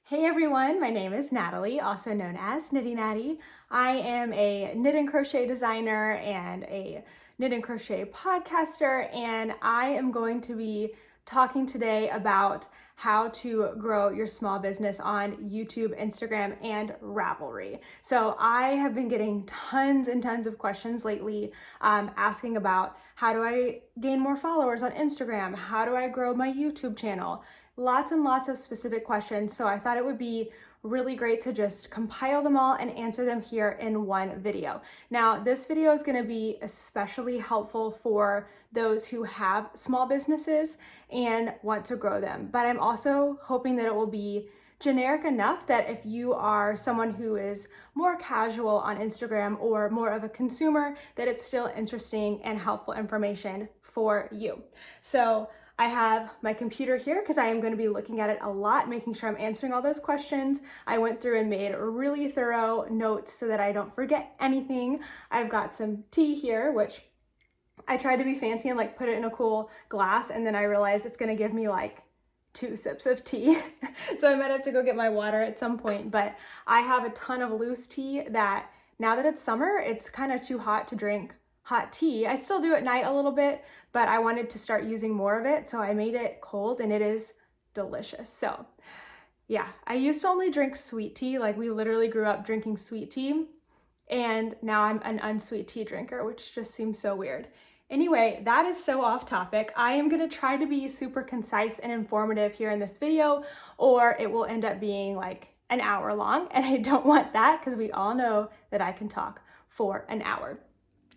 Hey everyone, my name is Natalie, also known as Knitty Natty. I am a knit and crochet designer and a knit and crochet podcaster, and I am going to be talking today about how to grow your small business on YouTube, Instagram, and Ravelry. So I have been getting tons and tons of questions lately asking about how do I gain more followers on Instagram? How do I grow my YouTube channel? Lots and lots of specific questions, so I thought it would be really great to just compile them all and answer them here in one video. Now, this video is going to be especially helpful for those who have small businesses and want to grow them, but I'm also hoping that it will be generic enough that if you are someone who is more casual on Instagram or more of a consumer, that it's still interesting and helpful information for you. So I have my computer here because I am going to be looking at it a lot, making sure I'm answering all those questions. I went through and made really thorough notes so that I don't forget anything. I've got some tea here, which I tried to be fancy and like put it in a cool glass, and then I realized it's going to give me like 2 sips of tea. So I might have to go get my water at some point, but I have a ton of loose tea that now that it's summer, it's kind of too hot to drink hot tea. I still do at night a little bit, but I wanted to start using more of it, so I made it cold and it is delicious. So yeah, I used to only drink sweet tea, like we literally grew up drinking sweet tea, and now I'm an unsweet tea drinker, which just seems so weird. Anyway, that is so off topic. I am gonna try to be super concise and informative here in this video, or it will end up being like an hour long, and I don't want that because we all know that I can talk for an hour.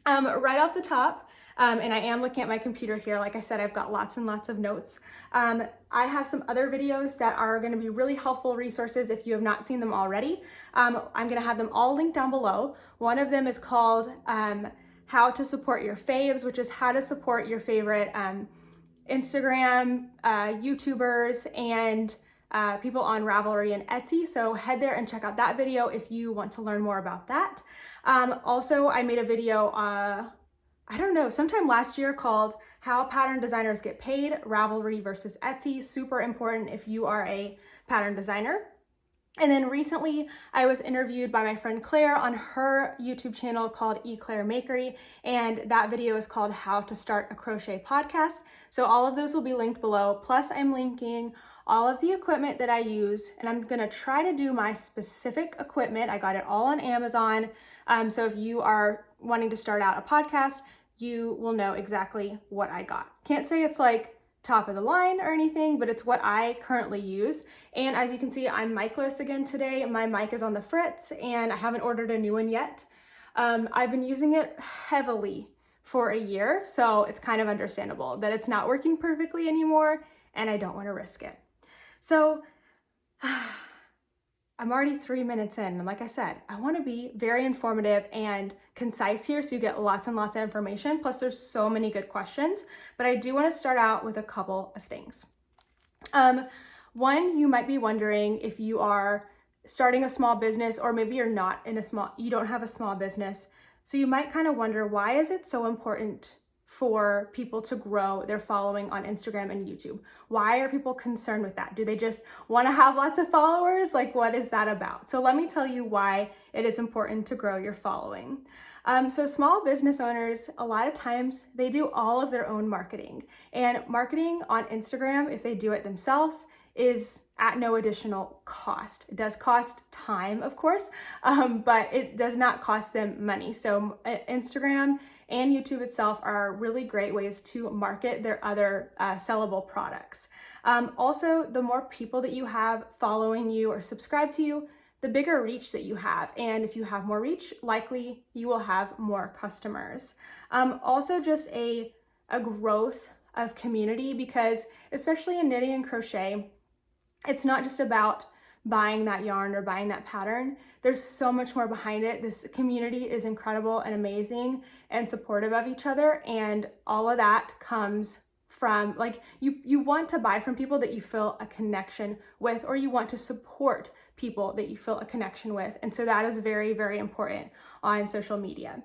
Right off the top, and I am looking at my computer here, like I said, I've got lots and lots of notes. I have some other videos that are going to be really helpful resources if you have not seen them already. I'm going to have them all linked down below. One of them is called How to Support Your Faves, which is how to support your favorite Instagram, YouTubers, and people on Ravelry and Etsy. So head there and check out that video if you want to learn more about that. Also, I made a video, I don't know, sometime last year called How Pattern Designers Get Paid, Ravelry versus Etsy. Super important if you are a pattern designer. And then recently I was interviewed by my friend Claire on her YouTube channel called Claire Makery, and that video is called How to Start a Crochet Podcast. So all of those will be linked below. Plus I'm linking all of the equipment that I use, and I'm gonna try to do my specific equipment. I got it all on Amazon. So if you are wanting to start out a podcast, you will know exactly what I got. Can't say it's like top of the line or anything, but it's what I currently use. And as you can see, I'm micless again today. My mic is on the fritz and I haven't ordered a new one yet. I've been using it heavily for a year, so it's kind of understandable that it's not working perfectly anymore and I don't want to risk it. So I'm already 3 minutes in, and like I said, I want to be very informative and concise here so you get lots and lots of information. Plus there's so many good questions, but I do want to start out with a couple of things. One, you might be wondering if you are starting a small business, or maybe you're not you don't have a small business. So you might kind of wonder, why is it so important for people to grow their following on Instagram and YouTube? Why are people concerned with that? Do they just want to have lots of followers? Like, what is that about? So let me tell you why it is important to grow your following. So small business owners, a lot of times they do all of their own marketing, and marketing on Instagram, if they do it themselves, is at no additional cost. It does cost time, of course, but it does not cost them money. So Instagram and YouTube itself are really great ways to market their other sellable products. Also, the more people that you have following you or subscribe to you, the bigger reach that you have. And if you have more reach, likely you will have more customers. Also just a growth of community, because especially in knitting and crochet, it's not just about buying that yarn or buying that pattern. There's so much more behind it. This community is incredible and amazing and supportive of each other. And all of that comes from, like, you want to buy from people that you feel a connection with, or you want to support people that you feel a connection with. And so that is very, very important on social media.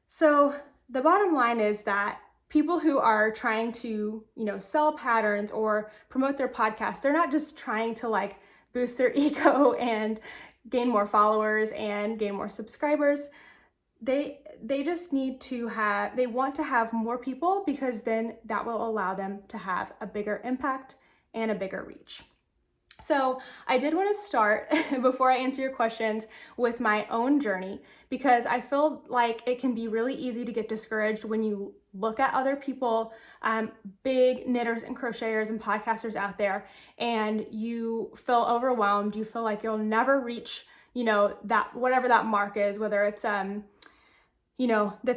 So the bottom line is that people who are trying to, sell patterns or promote their podcast, they're not just trying to like boost their ego and gain more followers and gain more subscribers. They just need to they want to have more people, because then that will allow them to have a bigger impact and a bigger reach. So I did want to start, before I answer your questions, with my own journey, because I feel like it can be really easy to get discouraged when you look at other people, big knitters and crocheters and podcasters out there, and you feel overwhelmed. You feel like you'll never reach, that whatever that mark is, whether it's that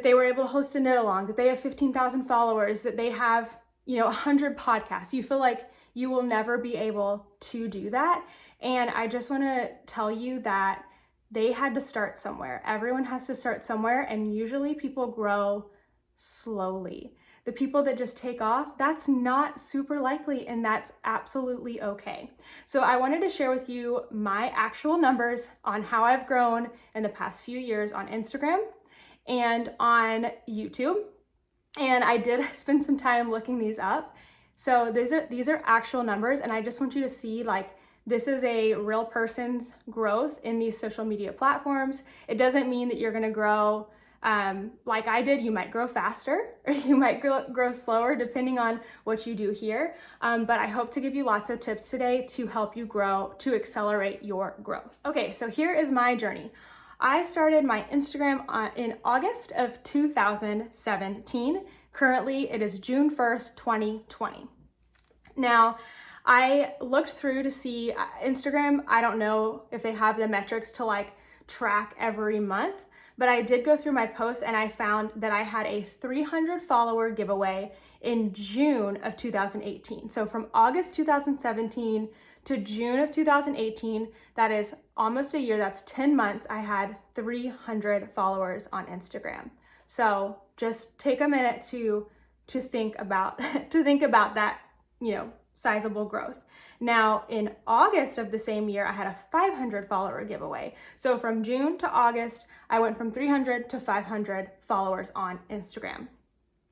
they were able to host a knit along, that they have 15,000 followers, that they have 100 podcasts. You feel like you will never be able to do that. And I just want to tell you that they had to start somewhere. Everyone has to start somewhere, and usually people grow slowly. The people that just take off, that's not super likely, and that's absolutely okay. So I wanted to share with you my actual numbers on how I've grown in the past few years on Instagram and on YouTube. And I did spend some time looking these up. So these are actual numbers, and I just want you to see, like, this is a real person's growth in these social media platforms. It doesn't mean that you're gonna grow like I did. You might grow faster, or you might grow slower, depending on what you do here. But I hope to give you lots of tips today to help you grow, to accelerate your growth. Okay, so here is my journey. I started my Instagram in August of 2017. Currently, it is June 1st, 2020. Now, I looked through to see Instagram. I don't know if they have the metrics to like track every month, but I did go through my posts and I found that I had a 300 follower giveaway in June of 2018. So from August 2017 to June of 2018, that is almost a year, that's 10 months, I had 300 followers on Instagram. So just take a minute to think about that, sizable growth. Now in August of the same year, I had a 500 follower giveaway. So from June to August, I went from 300 to 500 followers on Instagram.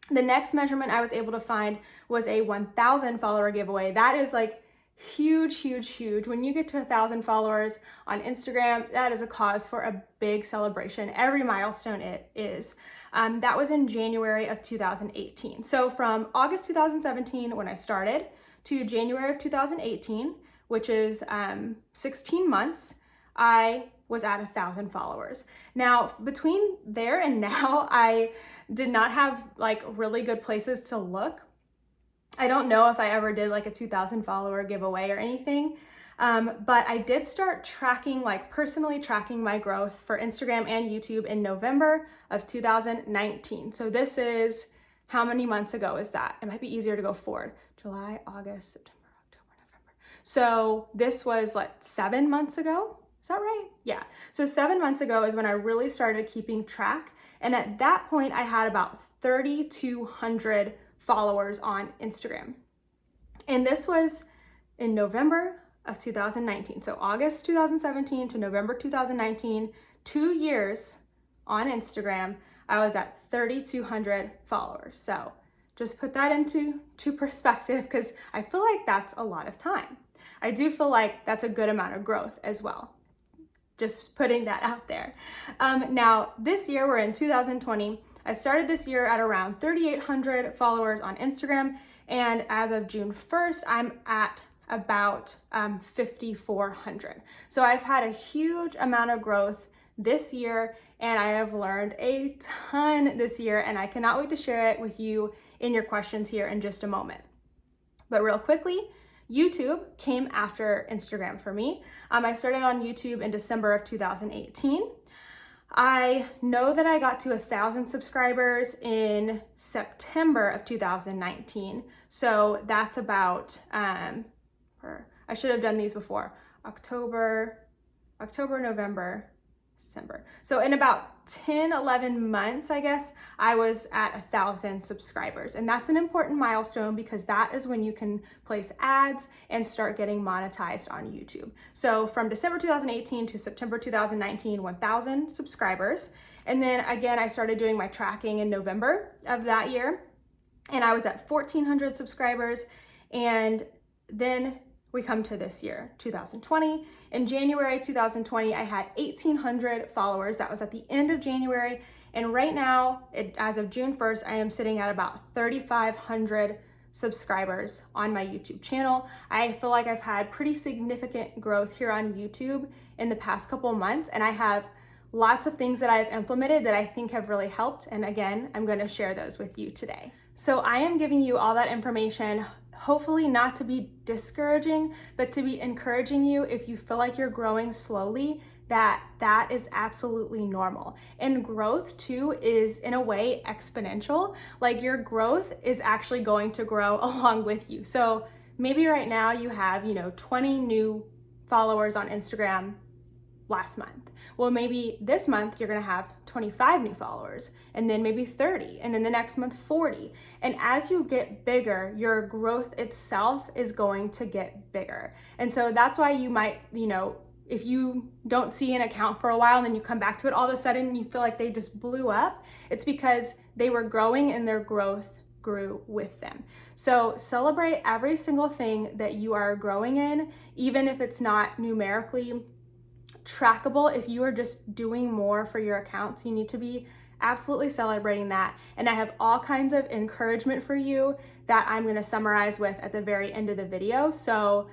The next measurement I was able to find was a 1,000 follower giveaway. That is like huge, huge, huge. When you get to 1,000 followers on Instagram, that is a cause for a big celebration. Every milestone it is. That was in January of 2018. So from August 2017, when I started, to January of 2018, which is 16 months, I was at 1,000 followers. Now, between there and now, I did not have like really good places to look. I don't know if I ever did like a 2,000 follower giveaway or anything, but I did start personally tracking my growth for Instagram and YouTube in November of 2019. So this is, how many months ago is that? It might be easier to go forward. July, August, September, October, November. So this was 7 months ago. Is that right? Yeah. So 7 months ago is when I really started keeping track. And at that point, I had about 3,200 followers on Instagram. And this was in November of 2019. So August 2017 to November 2019, 2 years on Instagram, I was at 3,200 followers. So just put that into perspective, because I feel like that's a lot of time. I do feel like that's a good amount of growth as well. Just putting that out there. Now, this year, we're in 2020. I started this year at around 3,800 followers on Instagram, and as of June 1st, I'm at about 5,400. So I've had a huge amount of growth this year, and I have learned a ton this year, and I cannot wait to share it with you in your questions here in just a moment. But real quickly, YouTube came after Instagram for me. I started on YouTube in December of 2018. I know that I got to 1,000 subscribers in September of 2019. So that's about, I should have done these before, October, November, December. So in about 10, 11 months, I guess, I was at 1,000 subscribers. And that's an important milestone, because that is when you can place ads and start getting monetized on YouTube. So from December 2018 to September 2019, 1,000 subscribers. And then again, I started doing my tracking in November of that year, and I was at 1,400 subscribers. And then we come to this year, 2020. In January 2020, I had 1,800 followers. That was at the end of January. And right now, as of June 1st, I am sitting at about 3,500 subscribers on my YouTube channel. I feel like I've had pretty significant growth here on YouTube in the past couple months, and I have lots of things that I've implemented that I think have really helped. And again, I'm going to share those with you today. So I am giving you all that information, hopefully not to be discouraging, but to be encouraging you if you feel like you're growing slowly, that is absolutely normal. And growth too is in a way exponential. Like your growth is actually going to grow along with you. So maybe right now you have, 20 new followers on Instagram last month. Well, maybe this month you're gonna have 25 new followers, and then maybe 30, and then the next month 40. And as you get bigger, your growth itself is going to get bigger. And so that's why you might, if you don't see an account for a while and then you come back to it, all of a sudden you feel like they just blew up. It's because they were growing and their growth grew with them. So celebrate every single thing that you are growing in, even if it's not numerically trackable. If you are just doing more for your accounts, you need to be absolutely celebrating that. And I have all kinds of encouragement for you that I'm going to summarize with at the very end of the video. So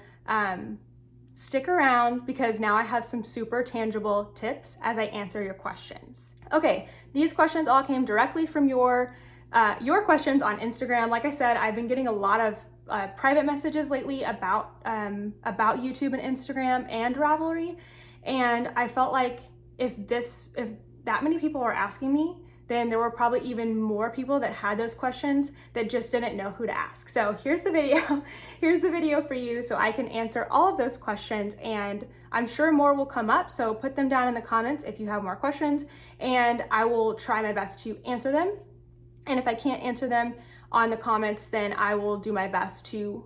stick around, because now I have some super tangible tips as I answer your questions. Okay, these questions all came directly from your questions on Instagram. Like I said, I've been getting a lot of private messages lately about YouTube and Instagram and Ravelry. And I felt like if that many people were asking me, then there were probably even more people that had those questions that just didn't know who to ask. So here's the video. Here's the video for you so I can answer all of those questions, and I'm sure more will come up. So put them down in the comments if you have more questions, and I will try my best to answer them. And if I can't answer them on the comments, then I will do my best to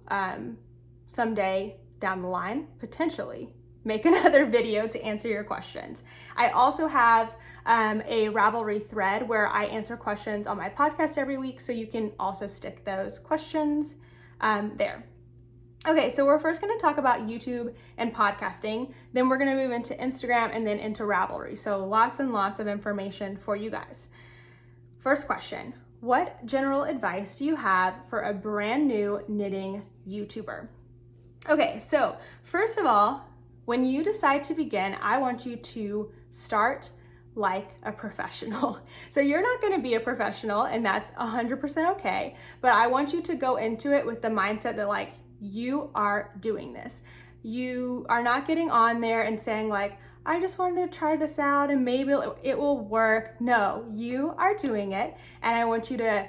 someday down the line, potentially, make another video to answer your questions. I also have a Ravelry thread where I answer questions on my podcast every week, so you can also stick those questions there. Okay, so we're first gonna talk about YouTube and podcasting, then we're gonna move into Instagram and then into Ravelry. So lots and lots of information for you guys. First question, what general advice do you have for a brand new knitting YouTuber? Okay, so first of all, when you decide to begin, I want you to start like a professional. So you're not going to be a professional, and that's 100% okay, but I want you to go into it with the mindset that like you are doing this. You are not getting on there and saying like, I just wanted to try this out and maybe it will work. No, you are doing it, and I want you to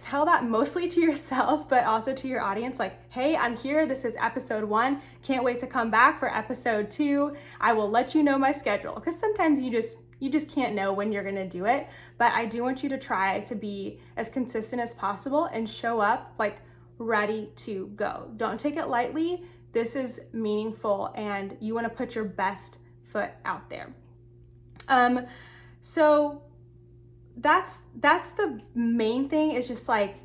tell that mostly to yourself, but also to your audience, like, hey, I'm here. This is episode 1. Can't wait to come back for episode 2. I will let you know my schedule, because sometimes you just can't know when you're gonna do it. But I do want you to try to be as consistent as possible and show up like ready to go. Don't take it lightly. This is meaningful, and you want to put your best foot out there. So that's the main thing, is just like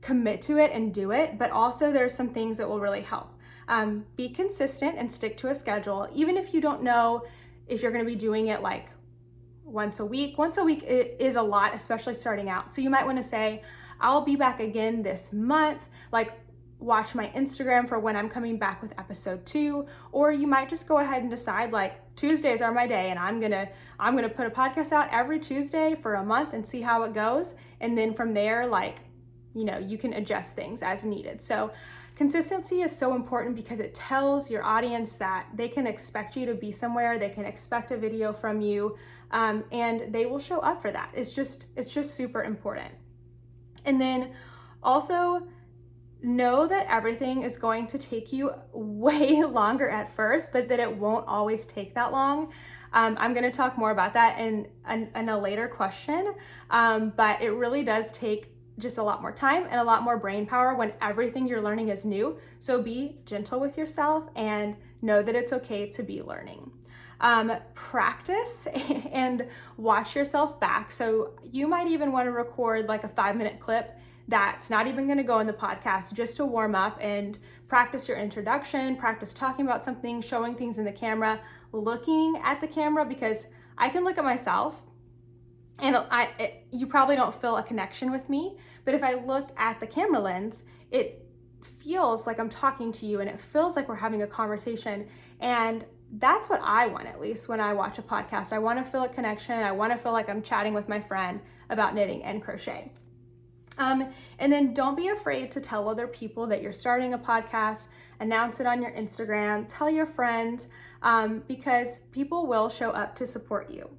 commit to it and do it. But also there's some things that will really help. Be consistent and stick to a schedule. Even if you don't know if you're going to be doing it like once a week is a lot, especially starting out. So you might want to say, I'll be back again this month. Like, watch my Instagram for when I'm coming back with episode 2, or you might just go ahead and decide like Tuesdays are my day, and I'm gonna put a podcast out every Tuesday for a month and see how it goes. And then from there, like, you can adjust things as needed. So consistency is so important, because it tells your audience that they can expect you to be somewhere, they can expect a video from you, and they will show up for that. It's just super important. And then also, know that everything is going to take you way longer at first, but that it won't always take that long. I'm going to talk more about that in a later question, but it really does take just a lot more time and a lot more brain power when everything you're learning is new. So be gentle with yourself and know that it's okay to be learning. Practice and watch yourself back. So you might even want to record like a 5-minute clip that's not even going to go in the podcast, just to warm up and practice your introduction, practice talking about something, showing things in the camera, looking at the camera, because I can look at myself and you probably don't feel a connection with me, but if I look at the camera lens, it feels like I'm talking to you and it feels like we're having a conversation. And that's what I want, at least when I watch a podcast. I want to feel a connection. I want to feel like I'm chatting with my friend about knitting and crochet. And then don't be afraid to tell other people that you're starting a podcast, announce it on your Instagram, tell your friends, because people will show up to support you.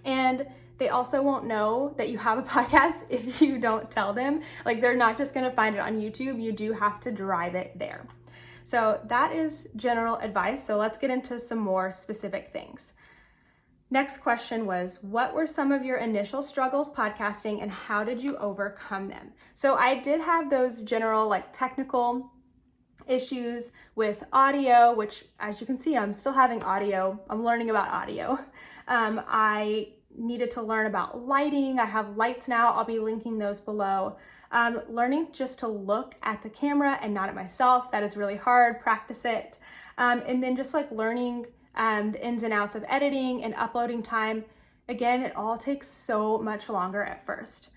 And they also won't know that you have a podcast if you don't tell them. Like, they're not just gonna find it on YouTube, you do have to drive it there. So that is general advice. So let's get into some more specific things. Next question was, what were some of your initial struggles podcasting and how did you overcome them? So I did have those general technical issues with audio, which as you can see, I'm still having audio. I'm learning about audio. I needed to learn about lighting. I have lights now. I'll be linking those below. Learning just to look at the camera and not at myself. That is really hard. Practice it. And then just learning the ins and outs of editing and uploading time. Again, it all takes so much longer at first.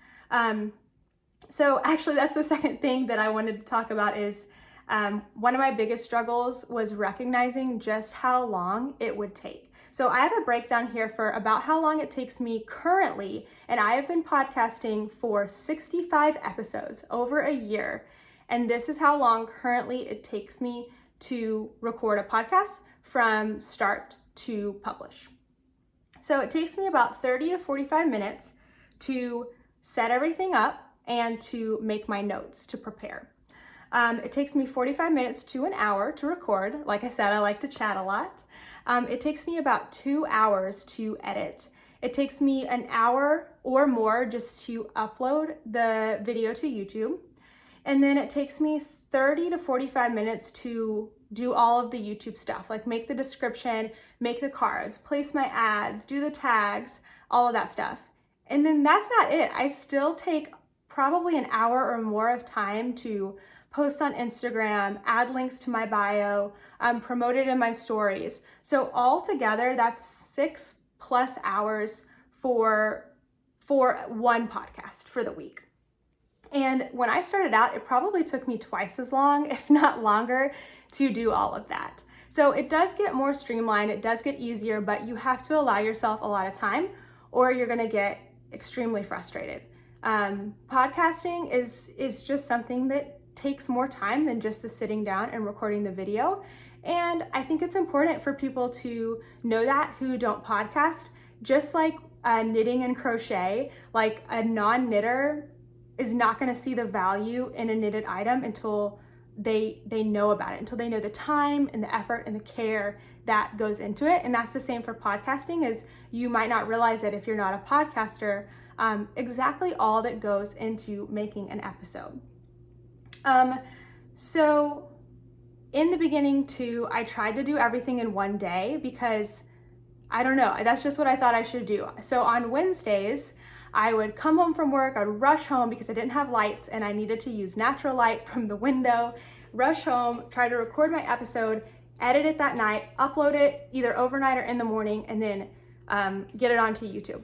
So actually that's the second thing that I wanted to talk about is one of my biggest struggles was recognizing just how long it would take. So I have a breakdown here for about how long it takes me currently, and I have been podcasting for 65 episodes, over a year. And this is how long currently it takes me to record a podcast from start to publish. So it takes me about 30 to 45 minutes to set everything up and to make my notes to prepare. It takes me 45 minutes to an hour to record. Like I said, I like to chat a lot. It takes me about 2 hours to edit. It takes me an hour or more just to upload the video to YouTube. And then it takes me 30 to 45 minutes to do all of the YouTube stuff, like make the description, make the cards, place my ads, do the tags, all of that stuff. And then that's not it. I still take probably an hour or more of time to post on Instagram, add links to my bio, promote it in my stories. So all together, that's 6+ hours for one podcast for the week. And when I started out, it probably took me twice as long, if not longer, to do all of that. So it does get more streamlined, it does get easier, but you have to allow yourself a lot of time or you're gonna get extremely frustrated. Podcasting is just something that takes more time than just the sitting down and recording the video. And I think it's important for people to know that who don't podcast. Just like knitting and crochet, like a non-knitter is not going to see the value in a knitted item until they know about it, until they know the time and the effort and the care that goes into it. And that's the same for podcasting, is you might not realize it if you're not a podcaster, exactly all that goes into making an episode. So in the beginning too, I tried to do everything in one day because I don't know, that's just what I thought I should do. So on Wednesdays, I would come home from work, I'd rush home because I didn't have lights and I needed to use natural light from the window, rush home, try to record my episode, edit it that night, upload it either overnight or in the morning, and then get it onto YouTube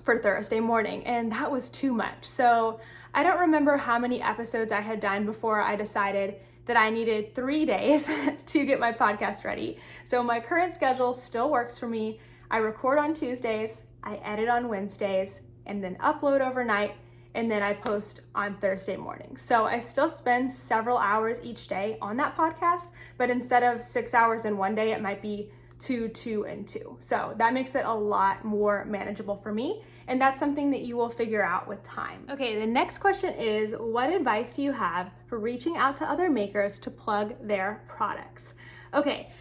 for Thursday morning. And that was too much. So I don't remember how many episodes I had done before I decided that I needed 3 days to get my podcast ready. So my current schedule still works for me. I record on Tuesdays, I edit on Wednesdays, and then upload overnight, and then I post on Thursday morning. So I still spend several hours each day on that podcast, but instead of 6 hours in one day, it might be 2, and 2. So that makes it a lot more manageable for me. And that's something that you will figure out with time. Okay, the next question is, what advice do you have for reaching out to other makers to plug their products? Okay,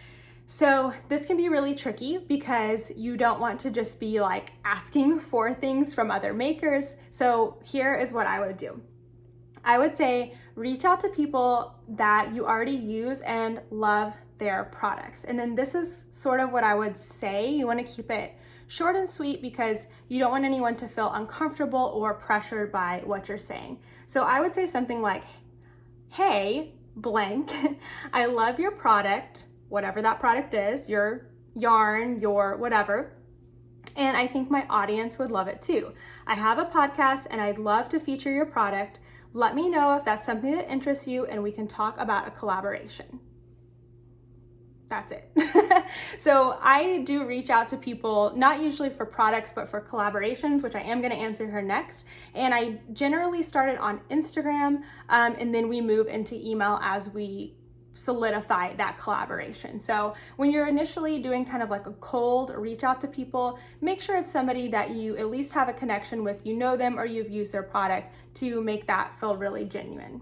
so this can be really tricky because you don't want to just be asking for things from other makers. So here is what I would do. I would say reach out to people that you already use and love their products. And then this is sort of what I would say. You want to keep it short and sweet because you don't want anyone to feel uncomfortable or pressured by what you're saying. So I would say something like, hey, blank, I love your product, whatever that product is, your yarn, your whatever. And I think my audience would love it too. I have a podcast and I'd love to feature your product. Let me know if that's something that interests you and we can talk about a collaboration. That's it. So I do reach out to people, not usually for products, but for collaborations, which I am going to answer here next. And I generally started on Instagram, and then we move into email as we solidify that collaboration. So when you're initially doing kind of like a cold reach out to people, make sure it's somebody that you at least have a connection with, you know them, or you've used their product to make that feel really genuine.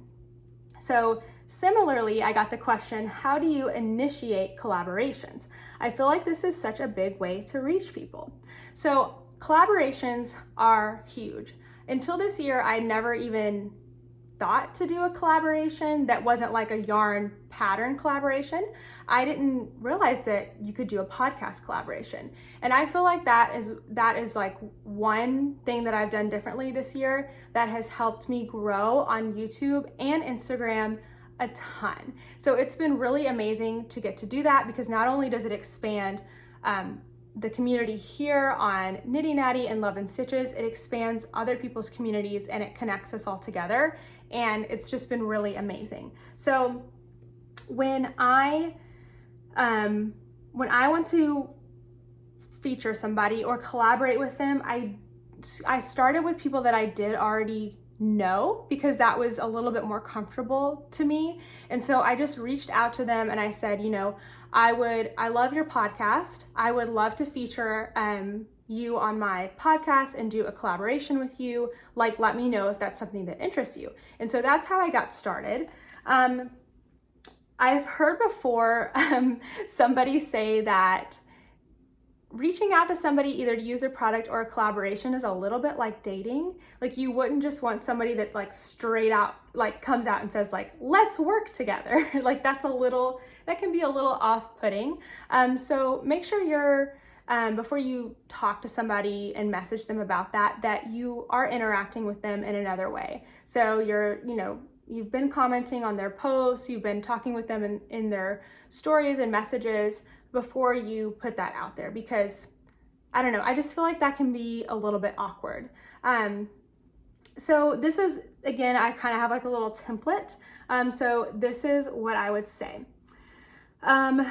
So similarly, I got the question, how do you initiate collaborations? I feel like this is such a big way to reach people. So collaborations are huge. Until this year, I never even thought to do a collaboration that wasn't like a yarn pattern collaboration. I didn't realize that you could do a podcast collaboration. And I feel like that is like one thing that I've done differently this year that has helped me grow on YouTube and Instagram a ton. So it's been really amazing to get to do that because not only does it expand the community here on Knitty Natty and Love and Stitches, it expands other people's communities and it connects us all together. And it's just been really amazing. So when I want to feature somebody or collaborate with them, I started with people that I did already know because that was a little bit more comfortable to me. And so I just reached out to them and I said, you know, I love your podcast. I would love to feature you on my podcast and do a collaboration with you. Like, let me know if that's something that interests you. And so that's how I got started. I've heard before somebody say that reaching out to somebody either to use a product or a collaboration is a little bit like dating. Like you wouldn't just want somebody that like straight out like comes out and says like, let's work together. Like that can be a little off-putting. So make sure you're, before you talk to somebody and message them about that you are interacting with them in another way. So you've been commenting on their posts, you've been talking with them in their stories and messages before you put that out there, because I don't know, I just feel like that can be a little bit awkward. So this is, again, I kind of have like a little template. So this is what I would say. And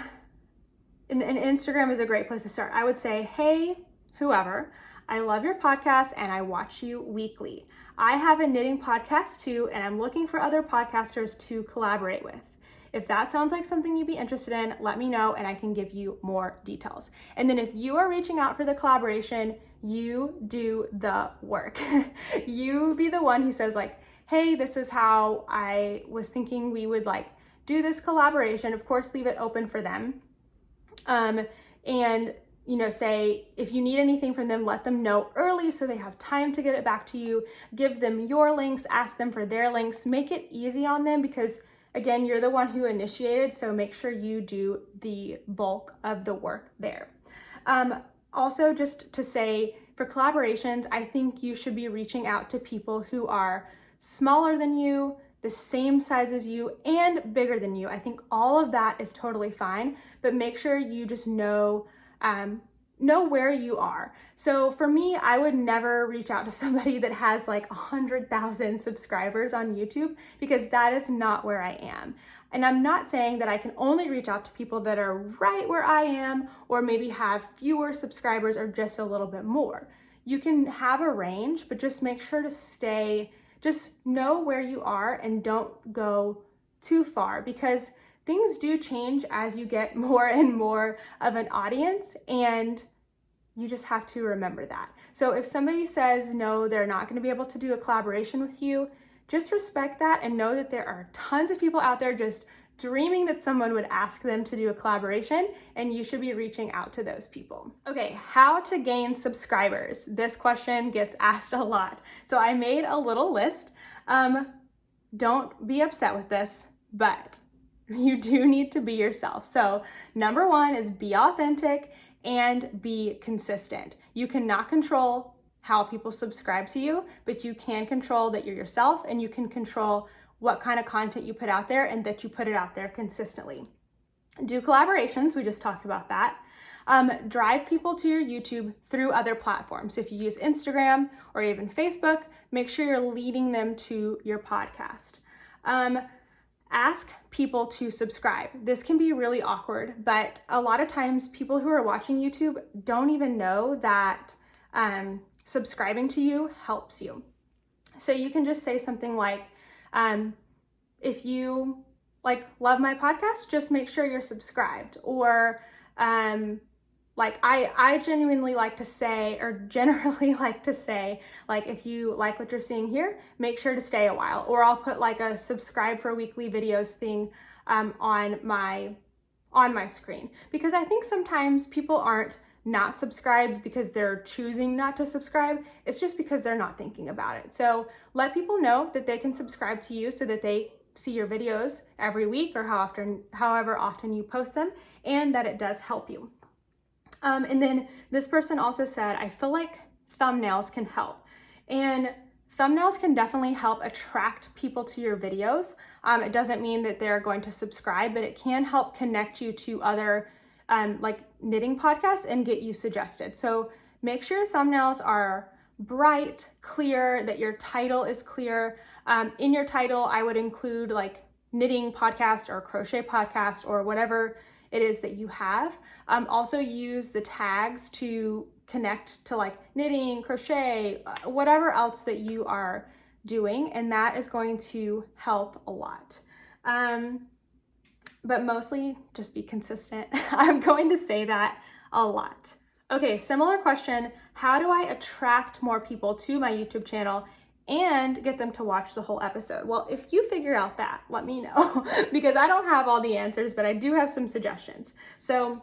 Instagram is a great place to start. I would say, hey, whoever, I love your podcast and I watch you weekly. I have a knitting podcast too, and I'm looking for other podcasters to collaborate with. If that sounds like something you'd be interested in, let me know and I can give you more details. And then if you are reaching out for the collaboration, you do the work. You be the one who says like, hey, this is how I was thinking we would like do this collaboration. Of course, leave it open for them. And say if you need anything from them, let them know early so they have time to get it back to you. Give them your links, ask them for their links, make it easy on them because again, you're the one who initiated, so make sure you do the bulk of the work there. Also, just to say, for collaborations, I think you should be reaching out to people who are smaller than you, the same size as you, and bigger than you. I think all of that is totally fine, but make sure you just know where you are. So for me, I would never reach out to somebody that has like 100,000 subscribers on YouTube because that is not where I am. And I'm not saying that I can only reach out to people that are right where I am or maybe have fewer subscribers or just a little bit more. You can have a range, but just make sure to just know where you are and don't go too far because things do change as you get more and more of an audience, and you just have to remember that. So if somebody says no, they're not going to be able to do a collaboration with you, just respect that and know that there are tons of people out there just dreaming that someone would ask them to do a collaboration, and you should be reaching out to those people. Okay, how to gain subscribers? This question gets asked a lot. So I made a little list. Don't be upset with this, but you do need to be yourself. So number one is be authentic and be consistent. You cannot control how people subscribe to you, but you can control that you're yourself, and you can control what kind of content you put out there and that you put it out there consistently. Do collaborations, we just talked about that. Drive people to your YouTube through other platforms. If you use Instagram or even Facebook, make sure you're leading them to your podcast. Ask people to subscribe. This can be really awkward, but a lot of times people who are watching YouTube don't even know that subscribing to you helps you. So you can just say something like, if you love my podcast, just make sure you're subscribed. Or I genuinely like to say, or generally like to say, if you like what you're seeing here, make sure to stay a while. Or I'll put a subscribe for weekly videos thing on my screen, because I think sometimes people aren't not subscribed because they're choosing not to subscribe. It's just because they're not thinking about it. So let people know that they can subscribe to you so that they see your videos every week or however often you post them, and that it does help you. And then this person also said, I feel like thumbnails can help. And thumbnails can definitely help attract people to your videos. It doesn't mean that they're going to subscribe, but it can help connect you to other knitting podcasts and get you suggested. So make sure your thumbnails are bright, clear, that your title is clear. In your title, I would include knitting podcast or crochet podcast or whatever it is that you have. Also use the tags to connect to knitting, crochet, whatever else that you are doing, and that is going to help a lot. But mostly just be consistent. I'm going to say that a lot. Okay, similar question. How do I attract more people to my YouTube channel and get them to watch the whole episode? Well, if you figure out that, let me know, because I don't have all the answers, but I do have some suggestions. So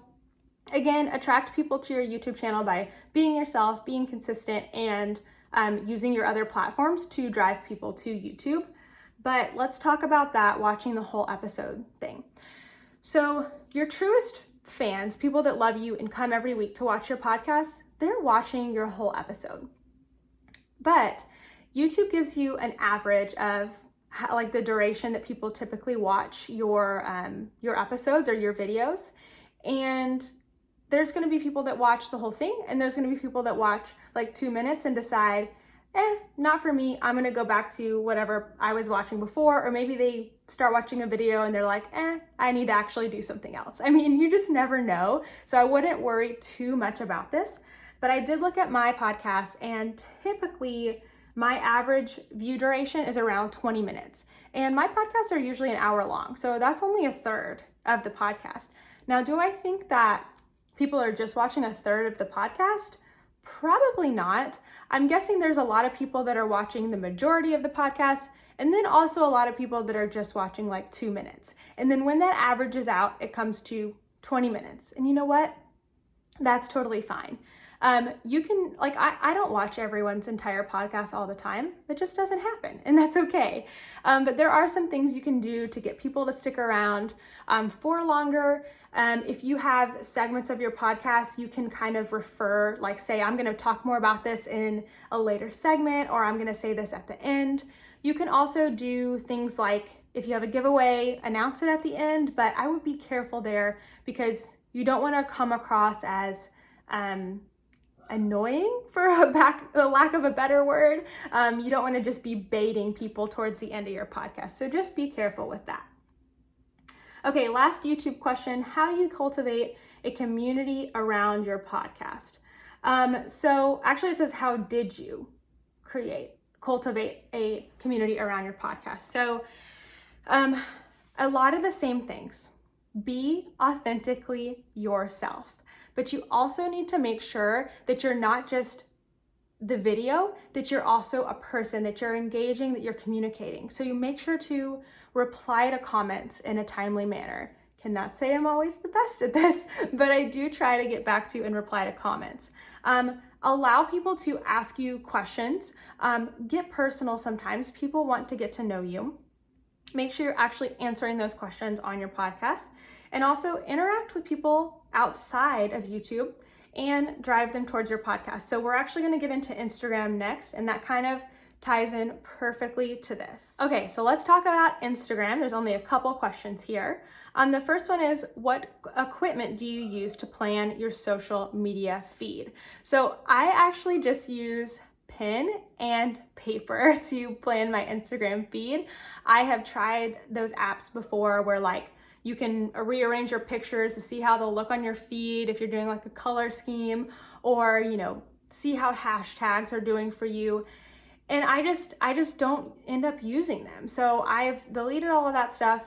again, attract people to your YouTube channel by being yourself, being consistent, and using your other platforms to drive people to YouTube. But let's talk about that watching the whole episode thing. So your truest fans, people that love you and come every week to watch your podcast, they're watching your whole episode. But YouTube gives you an average of the duration that people typically watch your episodes or your videos. And there's going to be people that watch the whole thing, and there's going to be people that watch 2 minutes and decide, not for me, I'm going to go back to whatever I was watching before. Or maybe they start watching a video and they're like, I need to actually do something else. I mean, you just never know. So I wouldn't worry too much about this. But I did look at my podcast, and typically my average view duration is around 20 minutes. And my podcasts are usually an hour long. So that's only a third of the podcast. Now, do I think that people are just watching a third of the podcast? Probably not. I'm guessing there's a lot of people that are watching the majority of the podcast, and then also a lot of people that are just watching 2 minutes. And then when that averages out, it comes to 20 minutes. And you know what? That's totally fine. You can, I don't watch everyone's entire podcast all the time. It just doesn't happen, and that's okay. But there are some things you can do to get people to stick around for longer. If you have segments of your podcast, you can kind of refer, say, I'm going to talk more about this in a later segment, or I'm going to say this at the end. You can also do things like, if you have a giveaway, announce it at the end, but I would be careful there, because you don't want to come across as annoying, for a lack of a better word. You don't want to just be baiting people towards the end of your podcast. So just be careful with that. Okay, last YouTube question. How do you cultivate a community around your podcast? So actually it says, how did you cultivate a community around your podcast? So a lot of the same things. Be authentically yourself. But you also need to make sure that you're not just the video, that you're also a person, that you're engaging, that you're communicating. So you make sure to reply to comments in a timely manner. Cannot say I'm always the best at this, but I do try to get back to and reply to comments. Allow people to ask you questions. Get personal sometimes. People want to get to know you. Make sure you're actually answering those questions on your podcast, and also interact with people outside of YouTube and drive them towards your podcast. So we're actually going to get into Instagram next, and that kind of ties in perfectly to this. Okay, so let's talk about Instagram. There's only a couple questions here. The first one is, what equipment do you use to plan your social media feed? So I actually just use pen and paper to plan my Instagram feed. I have tried those apps before where like you can rearrange your pictures to see how they'll look on your feed if you're doing like a color scheme, or see how hashtags are doing for you. And I just don't end up using them. So I've deleted all of that stuff.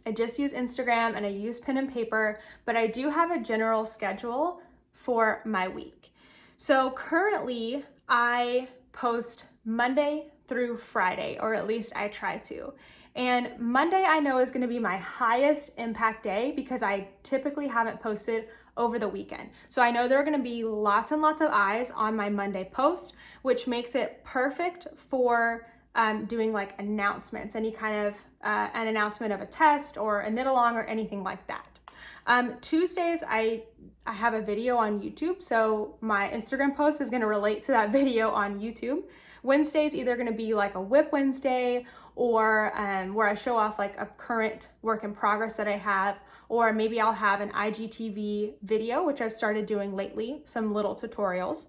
I just use Instagram and I use pen and paper, but I do have a general schedule for my week. So currently I post Monday through Friday, or at least I try to. And Monday I know is going to be my highest impact day because I typically haven't posted over the weekend. So I know there are going to be lots and lots of eyes on my Monday post, which makes it perfect for doing like announcements, any kind of an announcement of a test or a knit along or anything like that. Tuesdays, I have a video on YouTube, so my Instagram post is going to relate to that video on YouTube. Wednesday's either going to be like a whip Wednesday, or where I show off like a current work in progress that I have, or maybe I'll have an IGTV video, which I've started doing lately, some little tutorials.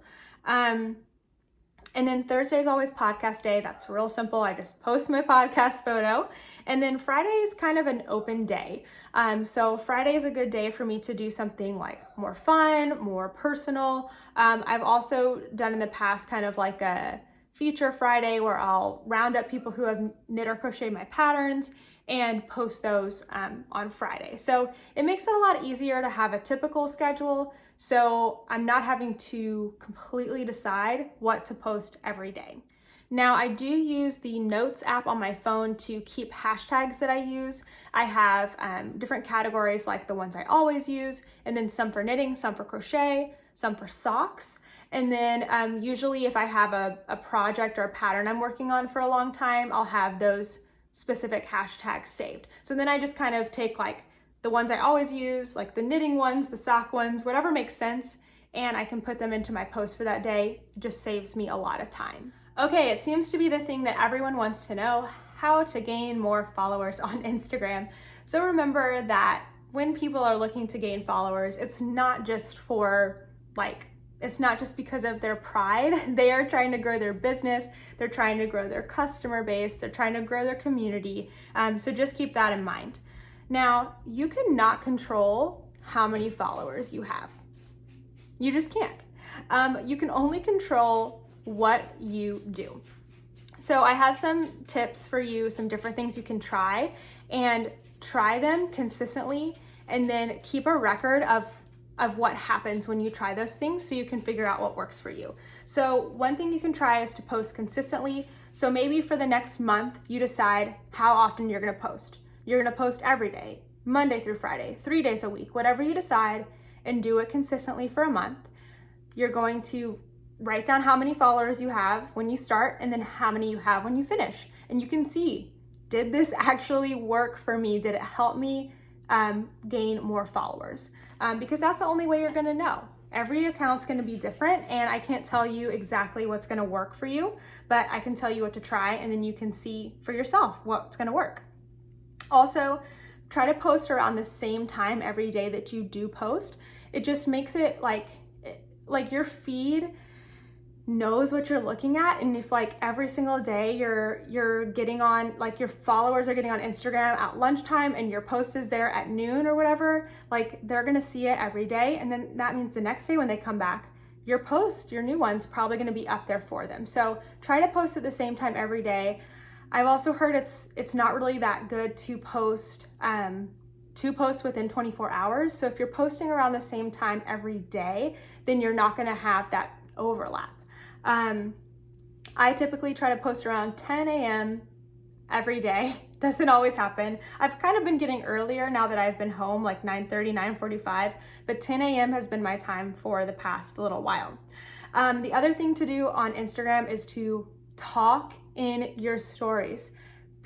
And then Thursday is always podcast day. That's real simple. I just post my podcast photo. And then Friday is kind of an open day. So Friday is a good day for me to do something like more fun, more personal. I've also done in the past kind of like a feature Friday where I'll round up people who have knit or crocheted my patterns and post those on Friday. So it makes it a lot easier to have a typical schedule, so I'm not having to completely decide what to post every day. Now, I do use the Notes app on my phone to keep hashtags that I use. I have different categories like the ones I always use, and then some for knitting, some for crochet, some for socks. And then usually if I have a project or a pattern I'm working on for a long time, I'll have those specific hashtags saved. So then I just kind of take like the ones I always use, like the knitting ones, the sock ones, whatever makes sense, and I can put them into my post for that day. It just saves me a lot of time. Okay, it seems to be the thing that everyone wants to know, how to gain more followers on Instagram. So remember that when people are looking to gain followers, it's not just it's not just because of their pride. They are trying to grow their business. They're trying to grow their customer base. They're trying to grow their community. So just keep that in mind. Now, you cannot control how many followers you have. You just can't. You can only control what you do. So I have some tips for you, some different things you can try, and try them consistently, and then keep a record of what happens when you try those things so you can figure out what works for you. So one thing you can try is to post consistently. So maybe for the next month, you decide how often you're gonna post. You're gonna post every day, Monday through Friday, 3 days a week, whatever you decide, and do it consistently for a month. You're going to write down how many followers you have when you start, and then how many you have when you finish. And you can see, did this actually work for me? Did it help me gain more followers? Because that's the only way you're gonna know. Every account's gonna be different, and I can't tell you exactly what's gonna work for you, but I can tell you what to try, and then you can see for yourself what's gonna work. Also, try to post around the same time every day that you do post. It just makes it like your feed knows what you're looking at, and if like every single day you're getting on, like your followers are getting on Instagram at lunchtime and your post is there at noon or whatever, like they're gonna see it every day, and then that means the next day when they come back, your post, your new one's probably gonna be up there for them. So try to post at the same time every day. I've also heard it's not really that good to post within 24 hours. So if you're posting around the same time every day, then you're not gonna have that overlap. I typically try to post around 10 a.m. every day. Doesn't always happen. I've kind of been getting earlier now that I've been home, like 9:30, 9:45, but 10 a.m. has been my time for the past little while. The other thing to do on Instagram is to talk in your stories.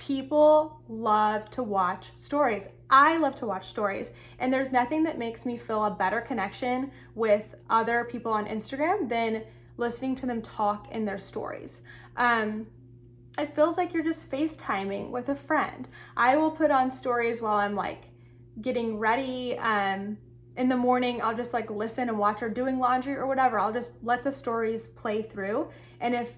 People love to watch stories. I love to watch stories, and there's nothing that makes me feel a better connection with other people on Instagram than listening to them talk in their stories. It feels like you're just FaceTiming with a friend. I will put on stories while I'm like getting ready. In the morning, I'll just like listen and watch, or doing laundry or whatever. I'll just let the stories play through. And if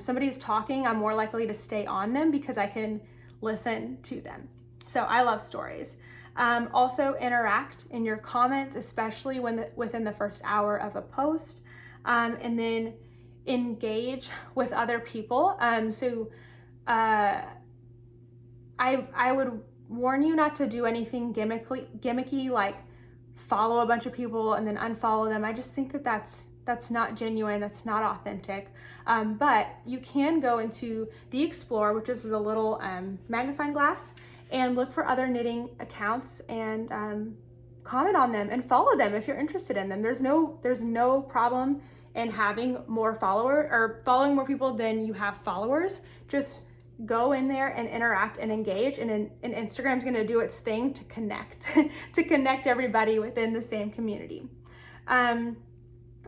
somebody's talking, I'm more likely to stay on them because I can listen to them. So I love stories. Also interact in your comments, especially within the first hour of a post. And then engage with other people. I would warn you not to do anything gimmicky like follow a bunch of people and then unfollow them. I just think that that's not genuine, that's not authentic. But you can go into the Explore, which is the little magnifying glass, and look for other knitting accounts and comment on them and follow them if you're interested in them. There's no problem in having more followers or following more people than you have followers. Just go in there and interact and engage, and Instagram's gonna do its thing to connect, to connect everybody within the same community.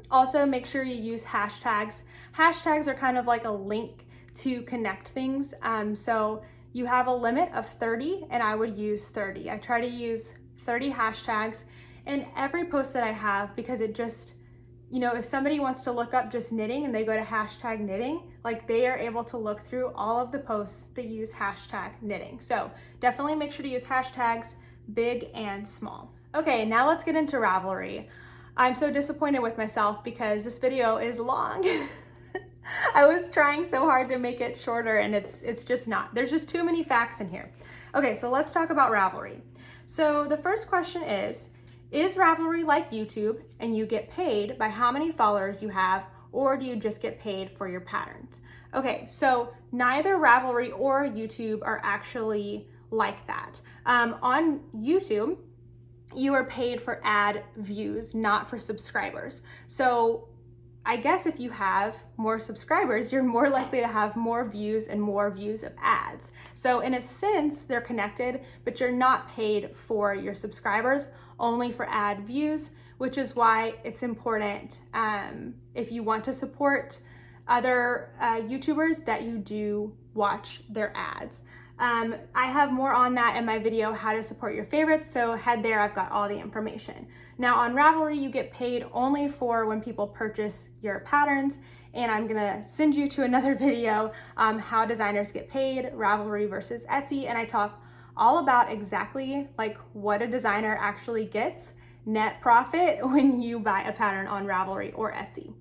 Also, make sure you use hashtags. Hashtags are kind of like a link to connect things. So you have a limit of 30, and I would use 30. I try to use 30 hashtags in every post that I have, because it just, if somebody wants to look up just knitting and they go to hashtag knitting, like they are able to look through all of the posts that use hashtag knitting. So definitely make sure to use hashtags, big and small. Okay, now let's get into Ravelry. I'm so disappointed with myself because this video is long. I was trying so hard to make it shorter, and it's just not. There's just too many facts in here. Okay, so let's talk about Ravelry. So the first question is Ravelry like YouTube and you get paid by how many followers you have, or do you just get paid for your patterns? Okay, so neither Ravelry or YouTube are actually like that. On YouTube, you are paid for ad views, not for subscribers. So I guess if you have more subscribers, you're more likely to have more views and more views of ads. So in a sense, they're connected, but you're not paid for your subscribers, only for ad views, which is why it's important if you want to support other YouTubers that you do watch their ads. I have more on that in my video, how to support your favorites, so head there, I've got all the information. Now on Ravelry, you get paid only for when people purchase your patterns, and I'm gonna send you to another video, how designers get paid, Ravelry versus Etsy, and I talk all about exactly like what a designer actually gets net profit when you buy a pattern on Ravelry or Etsy.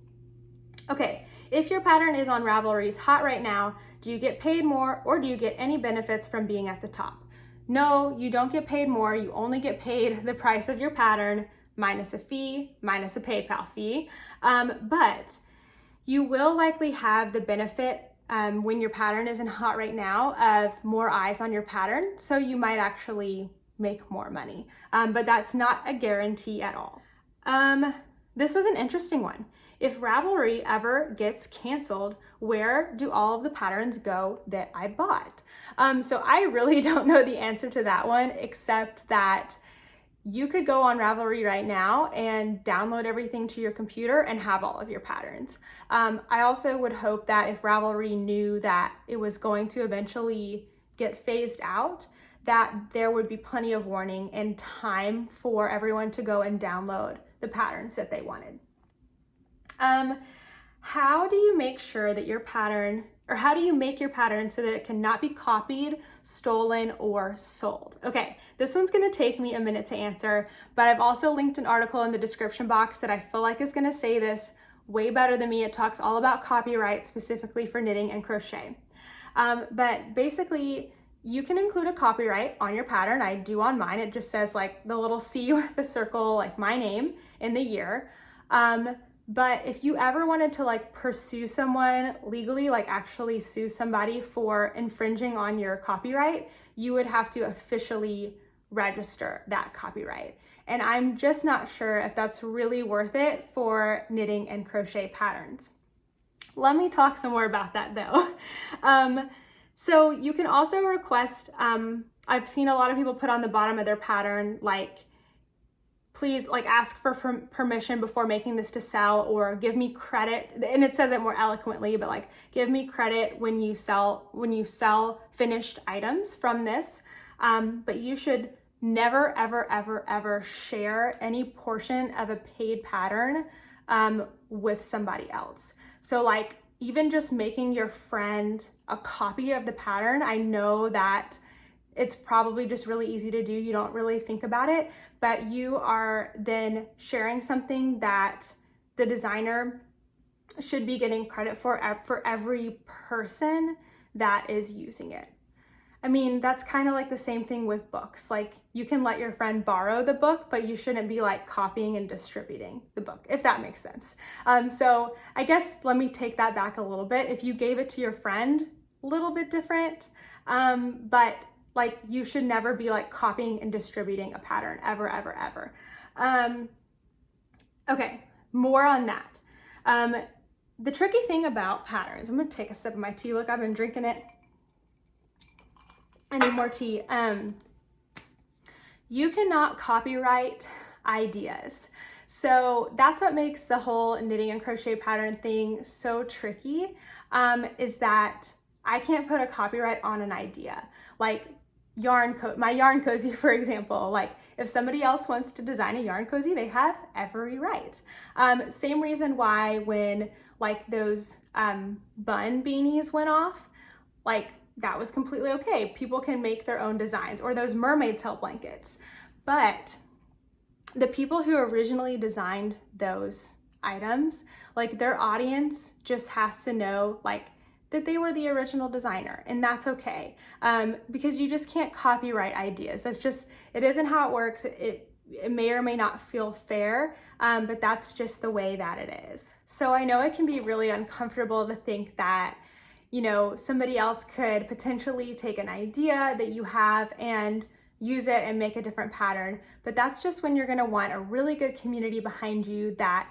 Okay, if your pattern is on Ravelry's hot right now, do you get paid more, or do you get any benefits from being at the top? No, you don't get paid more. You only get paid the price of your pattern minus a fee, minus a PayPal fee. But you will likely have the benefit when your pattern isn't hot right now of more eyes on your pattern. So you might actually make more money, but that's not a guarantee at all. This was an interesting one. If Ravelry ever gets canceled, where do all of the patterns go that I bought? So I really don't know the answer to that one, except that you could go on Ravelry right now and download everything to your computer and have all of your patterns. I also would hope that if Ravelry knew that it was going to eventually get phased out, that there would be plenty of warning and time for everyone to go and download the patterns that they wanted. How do you make sure that your pattern, or how do you make your pattern so that it cannot be copied, stolen, or sold? Okay, this one's gonna take me a minute to answer, but I've also linked an article in the description box that I feel like is gonna say this way better than me. It talks all about copyright, specifically for knitting and crochet. But basically, you can include a copyright on your pattern. I do on mine. It just says like the little C with the circle, like my name and the year. But if you ever wanted to like pursue someone legally, like actually sue somebody for infringing on your copyright, you would have to officially register that copyright. And I'm just not sure if that's really worth it for knitting and crochet patterns. Let me talk some more about that though. So you can also request, I've seen a lot of people put on the bottom of their pattern, like, please like ask for permission before making this to sell, or give me credit. And it says it more eloquently, but like, give me credit when you sell finished items from this. But you should never, ever, ever, ever share any portion of a paid pattern with somebody else. So like, even just making your friend a copy of the pattern, I know that it's probably just really easy to do. You don't really think about it, but you are then sharing something that the designer should be getting credit for every person that is using it. I mean, that's kind of like the same thing with books. Like, you can let your friend borrow the book, but you shouldn't be like copying and distributing the book, if that makes sense. So I guess let me take that back a little bit. If you gave it to your friend, a little bit different, but like, you should never be like copying and distributing a pattern, ever, ever, ever. Okay, more on that. The tricky thing about patterns, I'm gonna take a sip of my tea. Look, I've been drinking it. I need more tea. You cannot copyright ideas. So that's what makes the whole knitting and crochet pattern thing so tricky, is that I can't put a copyright on an idea. Like my yarn cozy, for example, like if somebody else wants to design a yarn cozy, they have every right. Same reason why when like those bun beanies went off, like that was completely okay. People can make their own designs, or those mermaid tail blankets. But the people who originally designed those items, like their audience just has to know like that they were the original designer, and that's okay. Because you just can't copyright ideas. That's just, it isn't how it works. It may or may not feel fair, but that's just the way that it is. So I know it can be really uncomfortable to think that, you know, somebody else could potentially take an idea that you have and use it and make a different pattern. But that's just when you're gonna want a really good community behind you that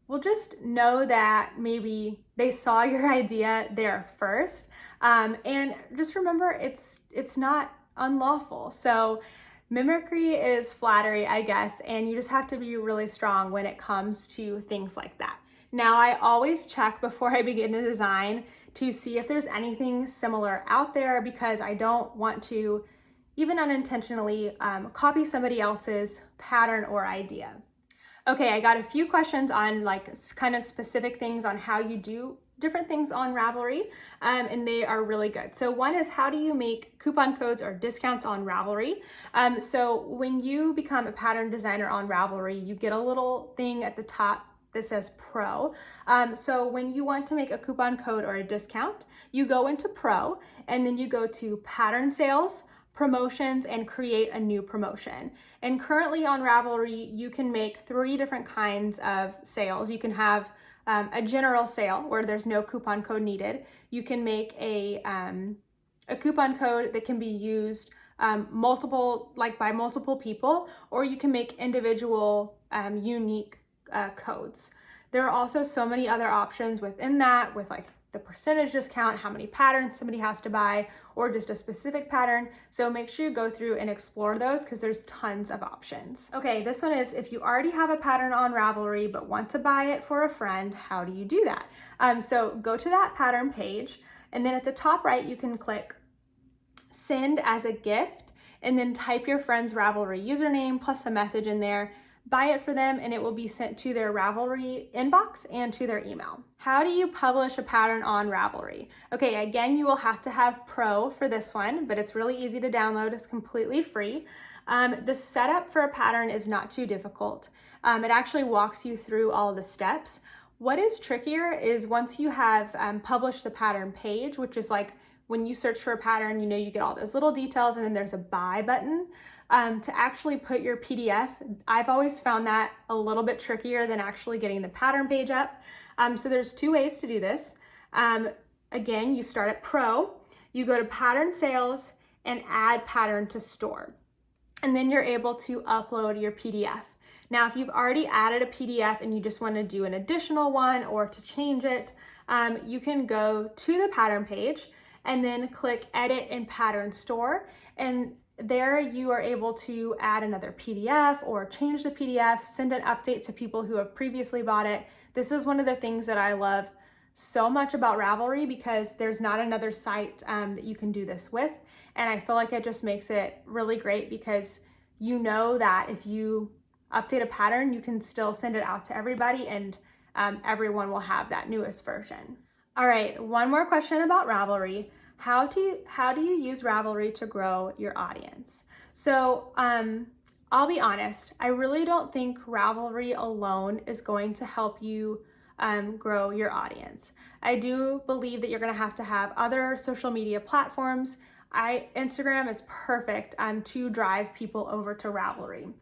will just know that maybe they saw your idea there first. And just remember, it's not unlawful. So mimicry is flattery, I guess, and you just have to be really strong when it comes to things like that. Now, I always check before I begin a design to see if there's anything similar out there, because I don't want to, even unintentionally, copy somebody else's pattern or idea. Okay, I got a few questions on like kind of specific things on how you do different things on Ravelry, and they are really good. So one is, how do you make coupon codes or discounts on Ravelry? So when you become a pattern designer on Ravelry, you get a little thing at the top that says Pro. So when you want to make a coupon code or a discount, you go into Pro, and then you go to Pattern Sales, Promotions, and create a new promotion. And currently on Ravelry, you can make 3 different kinds of sales. You can have a general sale where there's no coupon code needed. You can make a coupon code that can be used by multiple people, or you can make individual unique codes. There are also so many other options within that, with like the percentage discount, how many patterns somebody has to buy, or just a specific pattern. So make sure you go through and explore those, because there's tons of options. Okay, this one is, if you already have a pattern on Ravelry but want to buy it for a friend, how do you do that? So go to that pattern page, and then at the top right, you can click Send as a Gift, and then type your friend's Ravelry username plus a message in there. Buy it for them, and it will be sent to their Ravelry inbox and to their email. How do you publish a pattern on Ravelry? Okay, again, you will have to have Pro for this one, but it's really easy to download. It's completely free. The setup for a pattern is not too difficult. It actually walks you through all the steps. What is trickier is once you have published the pattern page, which is like when you search for a pattern, you know, you get all those little details, and then there's a buy button. To actually put your PDF, I've always found that a little bit trickier than actually getting the pattern page up. So there's 2 ways to do this. Again, you start at Pro, you go to Pattern Sales, and add pattern to store. And then you're able to upload your PDF. Now, if you've already added a PDF and you just want to do an additional one or to change it, you can go to the pattern page, and then click Edit in Pattern Store. And there you are able to add another PDF or change the PDF, send an update to people who have previously bought it. This is one of the things that I love so much about Ravelry, because there's not another site that you can do this with. And I feel like it just makes it really great, because you know that if you update a pattern, you can still send it out to everybody, and everyone will have that newest version. All right, one more question about Ravelry. How do you use Ravelry to grow your audience? So I'll be honest, I really don't think Ravelry alone is going to help you grow your audience. I do believe that you're gonna have to have other social media platforms. Instagram is perfect to drive people over to Ravelry.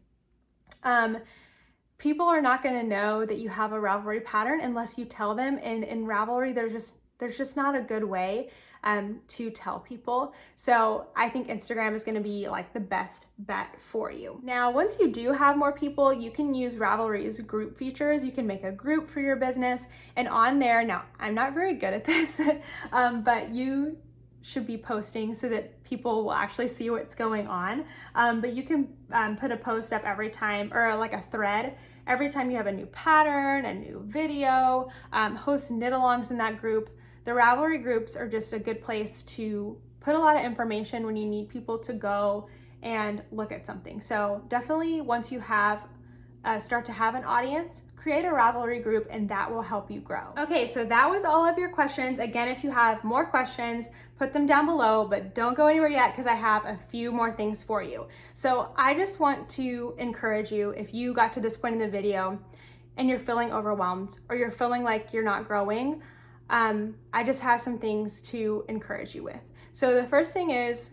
People are not gonna know that you have a Ravelry pattern unless you tell them, and in Ravelry there's just not a good way to tell people. So I think Instagram is gonna be like the best bet for you. Now, once you do have more people, you can use Ravelry's group features. You can make a group for your business, and on there, now I'm not very good at this, but you should be posting so that people will actually see what's going on. But you can put a post up every time, or like a thread, every time you have a new pattern, a new video, host knit-alongs in that group. The Ravelry groups are just a good place to put a lot of information when you need people to go and look at something. So definitely, once you have start to have an audience, create a Ravelry group, and that will help you grow. Okay, so that was all of your questions. Again, if you have more questions, put them down below, but don't go anywhere yet, because I have a few more things for you. So I just want to encourage you, if you got to this point in the video and you're feeling overwhelmed, or you're feeling like you're not growing, I just have some things to encourage you with. So the first thing is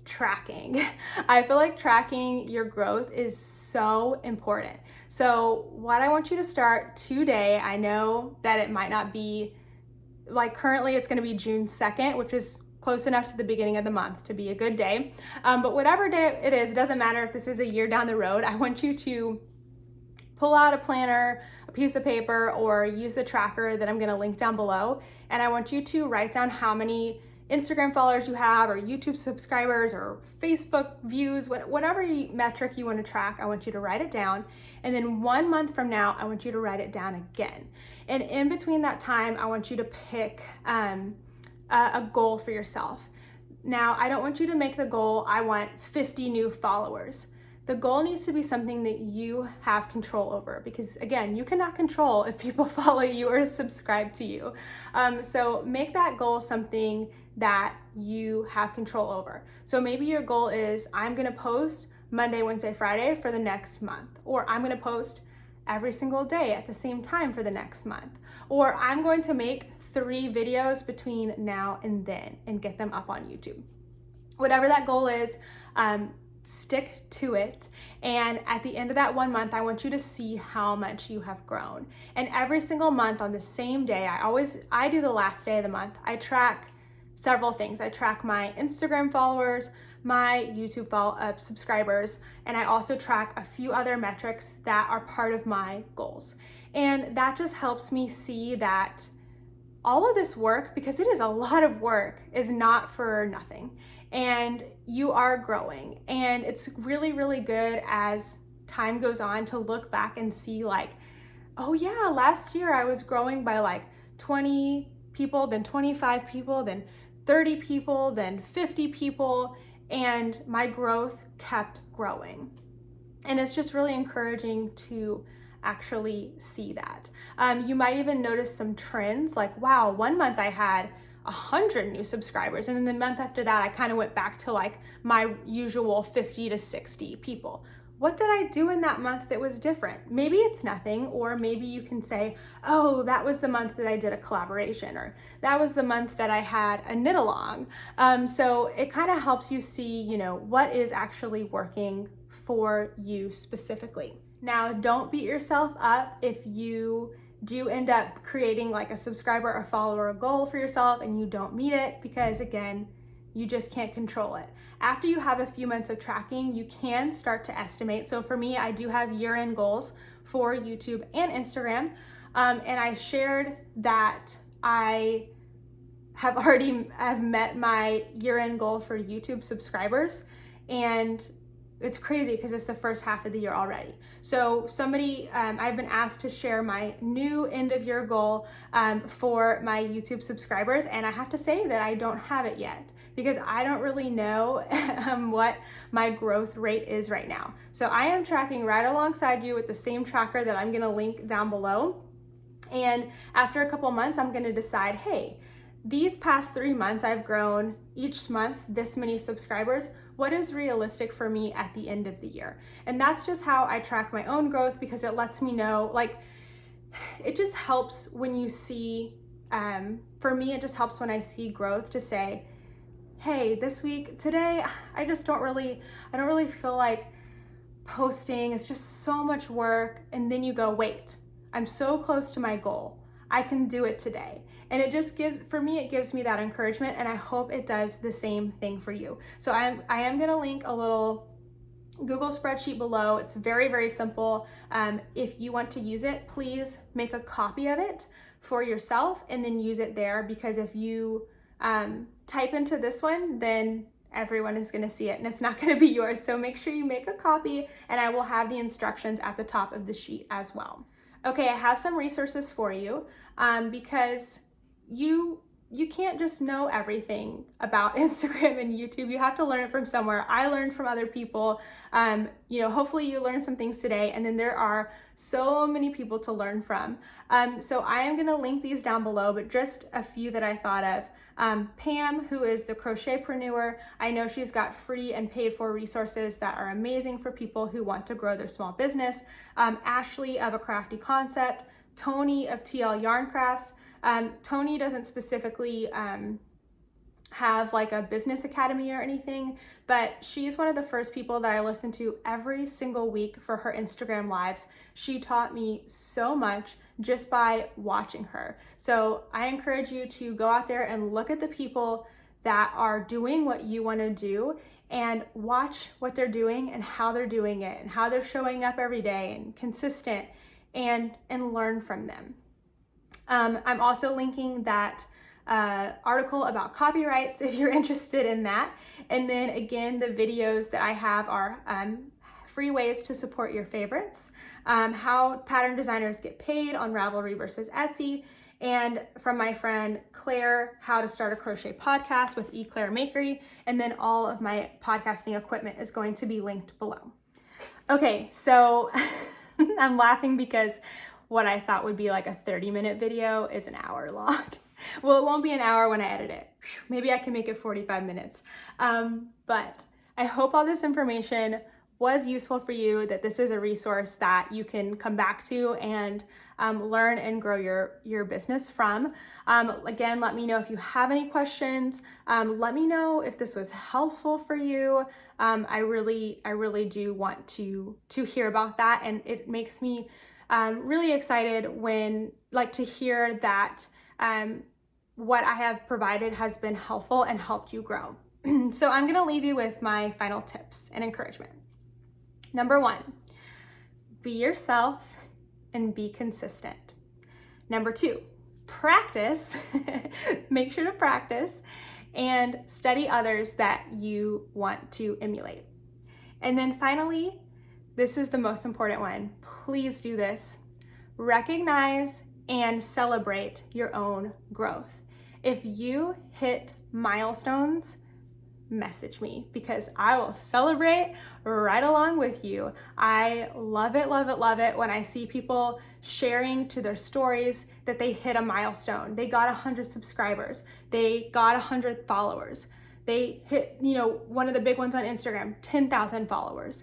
tracking. I feel like tracking your growth is so important. So what I want you to start today, I know that it might not be, like currently it's gonna be June 2nd, which is close enough to the beginning of the month to be a good day. But whatever day it is, it doesn't matter if this is a year down the road, I want you to pull out a planner, a piece of paper, or use the tracker that I'm gonna link down below. And I want you to write down how many Instagram followers you have, or YouTube subscribers, or Facebook views, whatever metric you want to track. I want you to write it down. And then 1 month from now, I want you to write it down again. And in between that time, I want you to pick a goal for yourself. Now, I don't want you to make the goal, I want 50 new followers. The goal needs to be something that you have control over, because again, you cannot control if people follow you or subscribe to you. So make that goal something that you have control over. So maybe your goal is, I'm gonna post Monday, Wednesday, Friday for the next month, or I'm gonna post every single day at the same time for the next month, or I'm going to make 3 videos between now and then and get them up on YouTube. Whatever that goal is, stick to it. And at the end of that 1 month, I want you to see how much you have grown. And every single month on the same day, I do the last day of the month, I track several things. I track my Instagram followers, my YouTube subscribers, and I also track a few other metrics that are part of my goals. And that just helps me see that all of this work, because it is a lot of work, is not for nothing. And you are growing, and it's really, really good as time goes on to look back and see like, oh yeah, last year I was growing by like 20 people, then 25 people, then 30 people, then 50 people, and my growth kept growing. And it's just really encouraging to actually see that. You might even notice some trends, like, wow, 1 month I had 100 new subscribers, and then the month after that I kind of went back to like my usual 50 to 60 people. What did I do in that month that was different? Maybe it's nothing, or maybe you can say, oh, that was the month that I did a collaboration, or that was the month that I had a knit along. So it kind of helps you see, you know, what is actually working for you specifically. Now, don't beat yourself up if you do end up creating like a subscriber or follower goal for yourself and you don't meet it, because again, you just can't control it. After you have a few months of tracking, you can start to estimate. So for me, I do have year-end goals for YouTube and Instagram. And I shared that I have met my year-end goal for YouTube subscribers, and it's crazy because it's the first half of the year already. So I've been asked to share my new end of year goal for my YouTube subscribers, and I have to say that I don't have it yet because I don't really know what my growth rate is right now. So I am tracking right alongside you with the same tracker that I'm gonna link down below. And after a couple months, I'm gonna decide, hey, these past 3 months, I've grown each month this many subscribers. What is realistic for me at the end of the year? And that's just how I track my own growth, because it lets me know, like, it just helps when you see, for me, it just helps when I see growth to say, hey, this week, today, I don't really feel like posting. It's just so much work. And then you go, wait, I'm so close to my goal. I can do it today. And it just gives me that encouragement, and I hope it does the same thing for you. So I am gonna link a little Google spreadsheet below. It's very, very simple. If you want to use it, please make a copy of it for yourself and then use it there, because if you type into this one, then everyone is gonna see it and it's not gonna be yours. So make sure you make a copy, and I will have the instructions at the top of the sheet as well. Okay, I have some resources for you because you can't just know everything about Instagram and YouTube. You have to learn it from somewhere. I learned from other people. Hopefully you learned some things today, and then there are so many people to learn from. So I am gonna link these down below, but just a few that I thought of. Pam, who is the Crochet Preneur, I know she's got free and paid for resources that are amazing for people who want to grow their small business. Ashley of A Crafty Concept, Toni of TL Yarn Crafts. Toni doesn't specifically have like a business academy or anything, but she's one of the first people that I listen to every single week for her Instagram lives. She taught me so much just by watching her. So I encourage you to go out there and look at the people that are doing what you want to do, and watch what they're doing and how they're doing it and how they're showing up every day and consistent, and learn from them. I'm also linking that article about copyrights if you're interested in that. And then again, the videos that I have are free ways to support your favorites, how pattern designers get paid on Ravelry versus Etsy, and from my friend Claire, how to start a crochet podcast with Claire Makery. And then all of my podcasting equipment is going to be linked below. Okay, so I'm laughing because what I thought would be like a 30-minute video is an hour long. Well, it won't be an hour when I edit it. Maybe I can make it 45 minutes. But I hope all this information was useful for you, that this is a resource that you can come back to and learn and grow your business from. Again, let me know if you have any questions. Let me know if this was helpful for you. I really do want to hear about that, and it makes me really excited to hear that what I have provided has been helpful and helped you grow. So I'm gonna leave you with my final tips and encouragement. Number 1, be yourself and be consistent. Number 2, practice, make sure to practice and study others that you want to emulate. And then finally, this is the most important one. Please do this. Recognize and celebrate your own growth. If you hit milestones, message me, because I will celebrate right along with you. I love it, love it, love it when I see people sharing to their stories that they hit a milestone. They got 100 subscribers. They got 100 followers. They hit, one of the big ones on Instagram, 10,000 followers.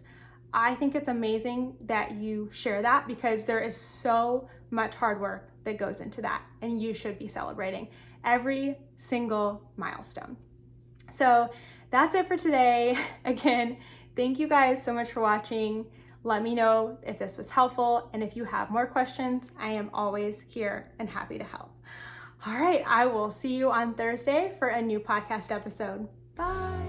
I think it's amazing that you share that, because there is so much hard work that goes into that, and you should be celebrating every single milestone. So that's it for today. Again, thank you guys so much for watching. Let me know if this was helpful, and if you have more questions, I am always here and happy to help. All right, I will see you on Thursday for a new podcast episode. Bye.